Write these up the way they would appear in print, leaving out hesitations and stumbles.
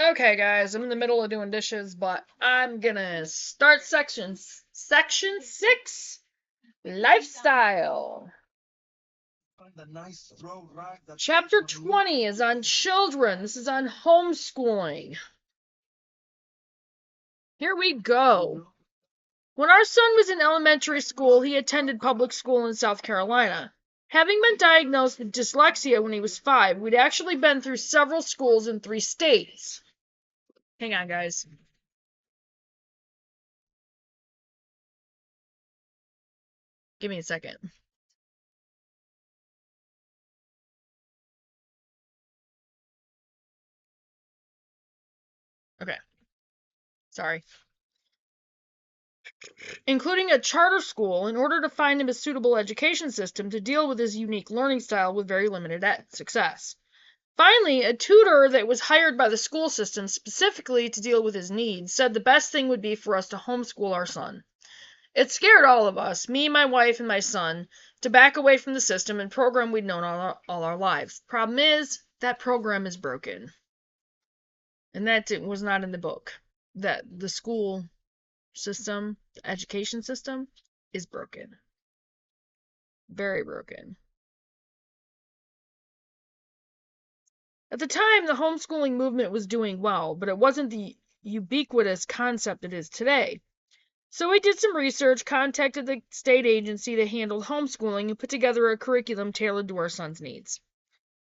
Okay, guys, I'm in the middle of doing dishes, but I'm gonna start Section 6 Lifestyle. Chapter 20 is on children. This is on homeschooling. Here we go. When our son was in elementary school, he attended public school in South Carolina. Having been diagnosed with dyslexia when he was 5, we'd actually been through several schools in 3 states. Hang on, guys. Give me a second. Okay. Sorry. Including a charter school in order to find him a suitable education system to deal with his unique learning style with very limited success. Finally, a tutor that was hired by the school system specifically to deal with his needs said the best thing would be for us to homeschool our son. It scared all of us, me, my wife, and my son, to back away from the system and program we'd known all our lives. Problem is, that program is broken. And that was not in the book. That the school system, the education system, is broken. Very broken. At the time, the homeschooling movement was doing well, but it wasn't the ubiquitous concept it is today. So we did some research, contacted the state agency that handled homeschooling, and put together a curriculum tailored to our son's needs.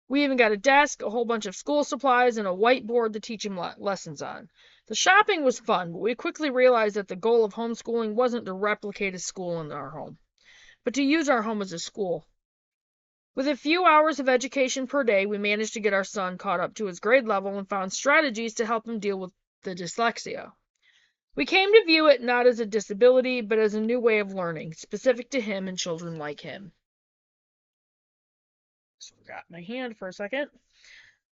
We even got a desk, a whole bunch of school supplies, and a whiteboard to teach him lessons on. The shopping was fun, but we quickly realized that the goal of homeschooling wasn't to replicate a school in our home, but to use our home as a school. With a few hours of education per day, we managed to get our son caught up to his grade level and found strategies to help him deal with the dyslexia. We came to view it not as a disability, but as a new way of learning, specific to him and children like him. Just forgot my hand for a second.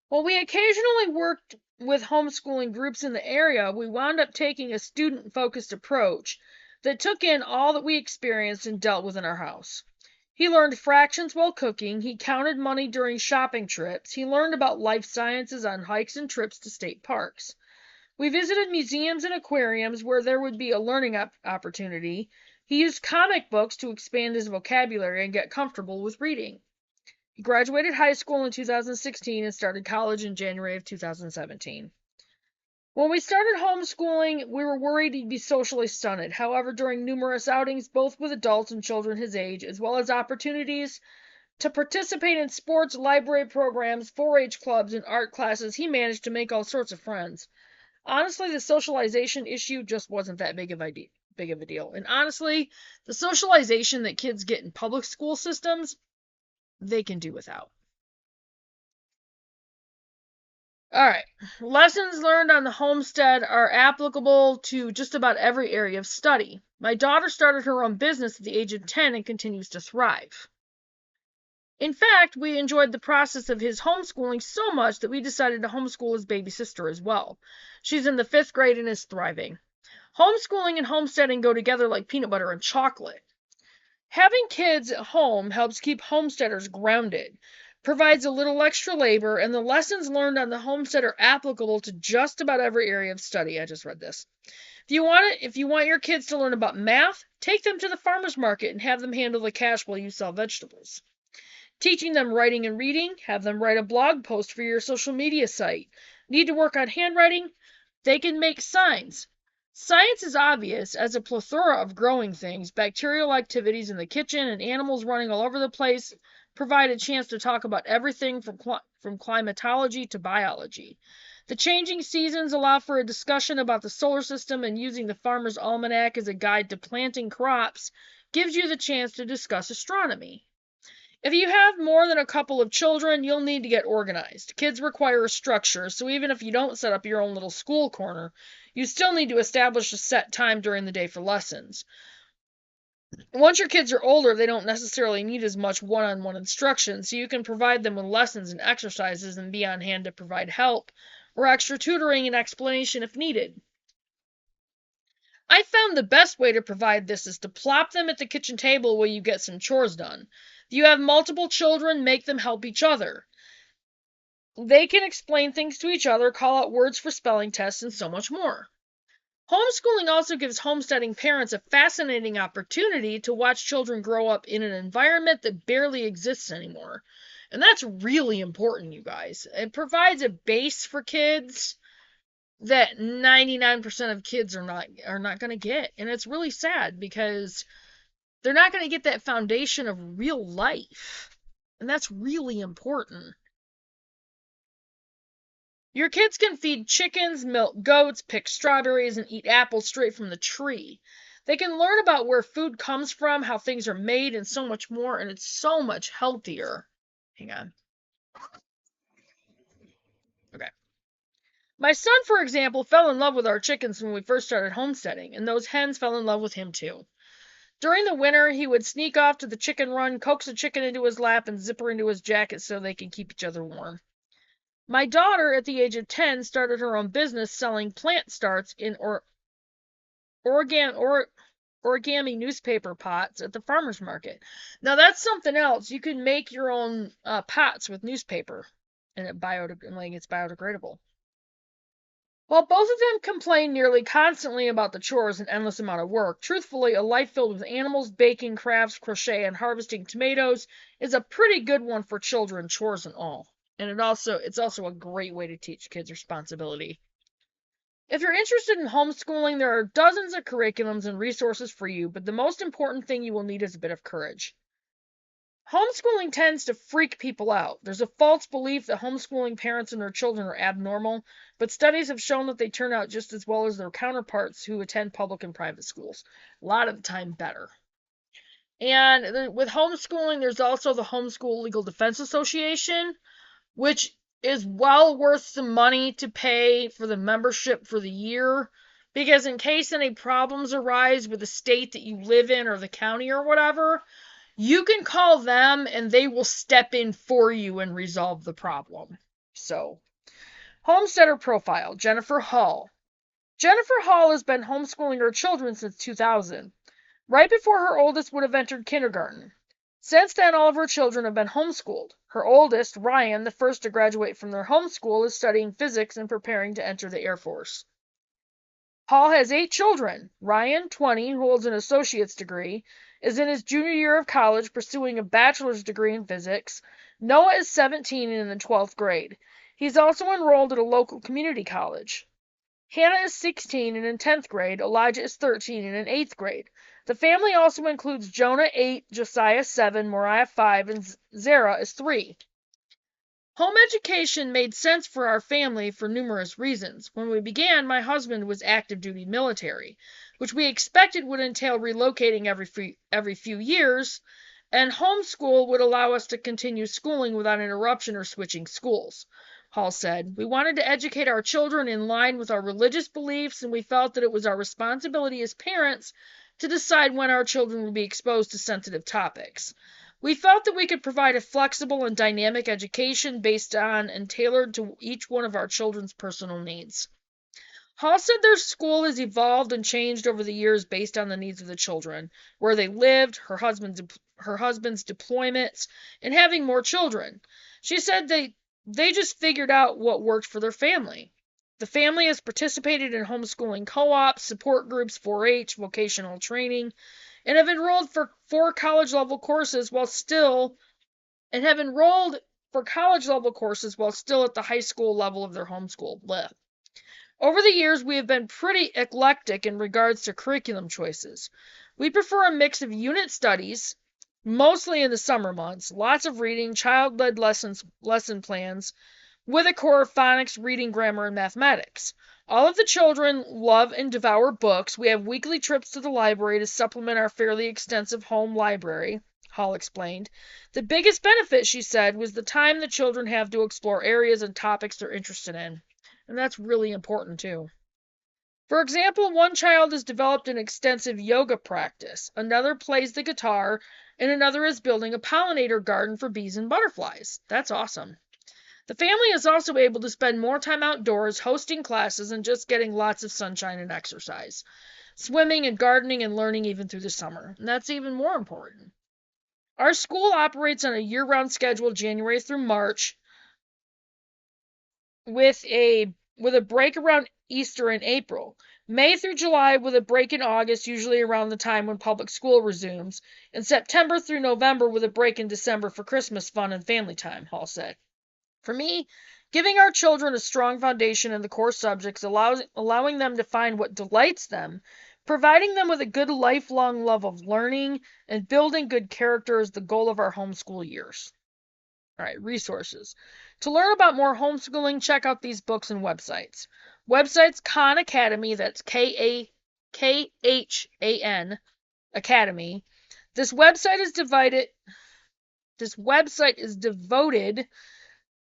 While we occasionally worked with homeschooling groups in the area, we wound up taking a student-focused approach that took in all that we experienced and dealt with in our house. He learned fractions while cooking, he counted money during shopping trips, he learned about life sciences on hikes and trips to state parks. We visited museums and aquariums where there would be a learning opportunity. He used comic books to expand his vocabulary and get comfortable with reading. He graduated high school in 2016 and started college in January of 2017. When we started homeschooling, we were worried he'd be socially stunted. However, during numerous outings, both with adults and children his age, as well as opportunities to participate in sports, library programs, 4-H clubs, and art classes, he managed to make all sorts of friends. Honestly, the socialization issue just wasn't that big of a deal. And honestly, the socialization that kids get in public school systems, they can do without. All right. Lessons learned on the homestead are applicable to just about every area of study. My daughter started her own business at the age of 10 and continues to thrive. In fact, we enjoyed the process of his homeschooling so much that we decided to homeschool his baby sister as well. She's in the 5th grade and is thriving. Homeschooling and homesteading go together like peanut butter and chocolate. Having kids at home helps keep homesteaders grounded, provides a little extra labor, and the lessons learned on the homestead are applicable to just about every area of study. I just read this. If you want your kids to learn about math, take them to the farmer's market and have them handle the cash while you sell vegetables. Teaching them writing and reading, have them write a blog post for your social media site. Need to work on handwriting? They can make signs. Science is obvious, as a plethora of growing things, bacterial activities in the kitchen, and animals running all over the place provide a chance to talk about everything from climatology to biology. The changing seasons allow for a discussion about the solar system, and using the Farmer's Almanac as a guide to planting crops gives you the chance to discuss astronomy. If you have more than a couple of children, you'll need to get organized. Kids require a structure, so even if you don't set up your own little school corner, you still need to establish a set time during the day for lessons. Once your kids are older, they don't necessarily need as much one-on-one instruction, so you can provide them with lessons and exercises and be on hand to provide help or extra tutoring and explanation if needed. I found the best way to provide this is to plop them at the kitchen table while you get some chores done. If you have multiple children, make them help each other. They can explain things to each other, call out words for spelling tests, and so much more. Homeschooling also gives homesteading parents a fascinating opportunity to watch children grow up in an environment that barely exists anymore. And that's really important, you guys. It provides a base for kids that 99% of kids are not going to get. And it's really sad because they're not going to get that foundation of real life. And that's really important. Your kids can feed chickens, milk goats, pick strawberries, and eat apples straight from the tree. They can learn about where food comes from, how things are made, and so much more, and it's so much healthier. Hang on. Okay. My son, for example, fell in love with our chickens when we first started homesteading, and those hens fell in love with him too. During the winter, he would sneak off to the chicken run, coax a chicken into his lap, and zip her into his jacket so they could keep each other warm. My daughter, at the age of 10, started her own business selling plant starts in origami newspaper pots at the farmer's market. Now that's something else. You can make your own pots with newspaper, and it's biodegradable. While both of them complain nearly constantly about the chores and endless amount of work, truthfully, a life filled with animals, baking, crafts, crochet, and harvesting tomatoes is a pretty good one for children, chores and all. And it's also a great way to teach kids responsibility. If you're interested in homeschooling, there are dozens of curriculums and resources for you, but the most important thing you will need is a bit of courage. Homeschooling tends to freak people out. There's a false belief that homeschooling parents and their children are abnormal, but studies have shown that they turn out just as well as their counterparts who attend public and private schools. A lot of the time better. And with homeschooling, there's also the Homeschool Legal Defense Association, which is well worth some money to pay for the membership for the year. Because in case any problems arise with the state that you live in or the county or whatever, you can call them and they will step in for you and resolve the problem. So, homesteader profile, Jennifer Hall. Jennifer Hall has been homeschooling her children since 2000, right before her oldest would have entered kindergarten. Since then, all of her children have been homeschooled. Her oldest, Ryan, the first to graduate from their homeschool, is studying physics and preparing to enter the Air Force. Hall has 8 children. Ryan, 20, who holds an associate's degree, is in his junior year of college pursuing a bachelor's degree in physics. Noah is 17 and in the 12th grade. He's also enrolled at a local community college. Hannah is 16 and in 10th grade. Elijah is 13 and in 8th grade. The family also includes Jonah 8, Josiah 7, Moriah 5, and Zara is 3. Home education made sense for our family for numerous reasons. When we began, my husband was active duty military, which we expected would entail relocating every few years, and homeschool would allow us to continue schooling without interruption or switching schools. Hall said, "We wanted to educate our children in line with our religious beliefs, and we felt that it was our responsibility as parents to decide when our children would be exposed to sensitive topics. We felt that we could provide a flexible and dynamic education based on and tailored to each one of our children's personal needs." Hall said their school has evolved and changed over the years based on the needs of the children, where they lived, her husband's deployments, and having more children. She said they just figured out what worked for their family. The family has participated in homeschooling co-ops, support groups, 4-H, vocational training, and have enrolled for college level courses while still at the high school level of their homeschool. Blech. Over the years, we have been pretty eclectic in regards to curriculum choices. We prefer a mix of unit studies, mostly in the summer months, lots of reading, child-led lesson plans, with a core of phonics, reading, grammar, and mathematics. All of the children love and devour books. We have weekly trips to the library to supplement our fairly extensive home library, Hall explained. The biggest benefit, she said, was the time the children have to explore areas and topics they're interested in. And that's really important, too. For example, one child has developed an extensive yoga practice, another plays the guitar, and another is building a pollinator garden for bees and butterflies. That's awesome. The family is also able to spend more time outdoors, hosting classes, and just getting lots of sunshine and exercise. Swimming and gardening and learning even through the summer. And that's even more important. Our school operates on a year-round schedule, January through March, with a break around Easter in April. May through July with a break in August, usually around the time when public school resumes, and September through November with a break in December for Christmas fun and family time, Hall said. For me, giving our children a strong foundation in the core subjects, allowing them to find what delights them, providing them with a good lifelong love of learning, and building good character is the goal of our homeschool years. All right, resources. To learn about more homeschooling, check out these books and websites. Websites Khan Academy, that's KHAN Academy. This website is devoted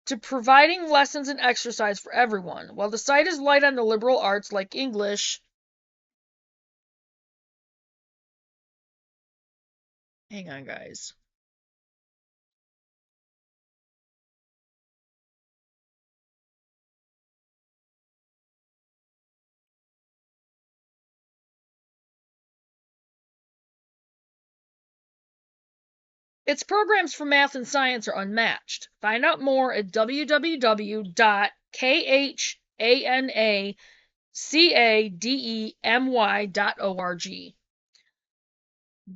to providing lessons and exercise for everyone. While the site is light on the liberal arts like English, hang on, guys. Its programs for math and science are unmatched. Find out more at www.khanacademy.org.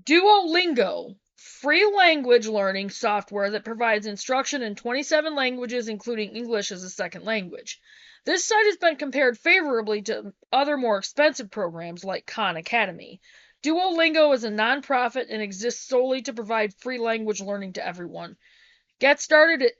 Duolingo, free language learning software that provides instruction in 27 languages, including English as a second language. This site has been compared favorably to other more expensive programs like Khan Academy. Duolingo is a nonprofit and exists solely to provide free language learning to everyone. Get started at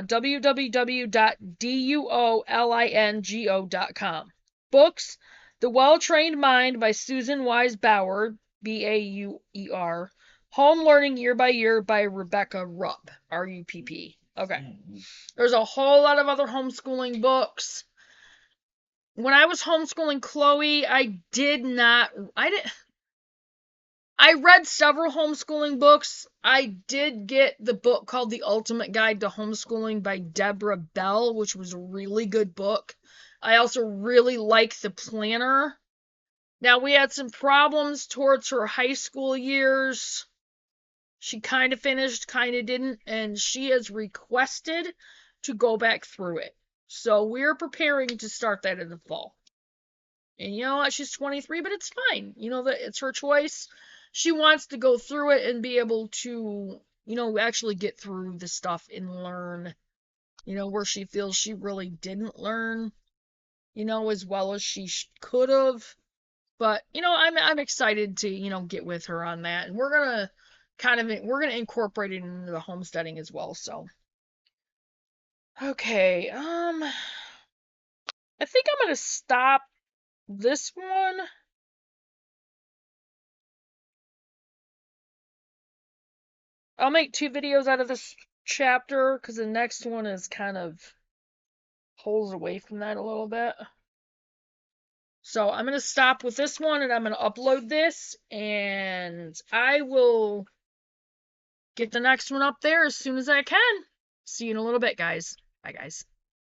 www.duolingo.com. Books: The Well-Trained Mind by Susan Wise Bauer, Bauer. Home Learning Year by Year by Rebecca Rupp, Rupp. Okay. There's a whole lot of other homeschooling books. When I was homeschooling Chloe, I read several homeschooling books. I did get the book called The Ultimate Guide to Homeschooling by Deborah Bell, which was a really good book. I also really like The Planner. Now, we had some problems towards her high school years. She kind of finished, kind of didn't, and she has requested to go back through it. So we're preparing to start that in the fall. And you know what? She's 23, but it's fine. You know that it's her choice. She wants to go through it and be able to, actually get through the stuff and learn, where she feels she really didn't learn, as well as she could have. But, I'm excited to, get with her on that. And we're going to incorporate it into the homesteading as well. So, okay. I think I'm going to stop this one. I'll make 2 videos out of this chapter because the next one is kind of pulls away from that a little bit. So I'm going to stop with this one and I'm going to upload this and I will get the next one up there as soon as I can. See you in a little bit, guys. Bye, guys.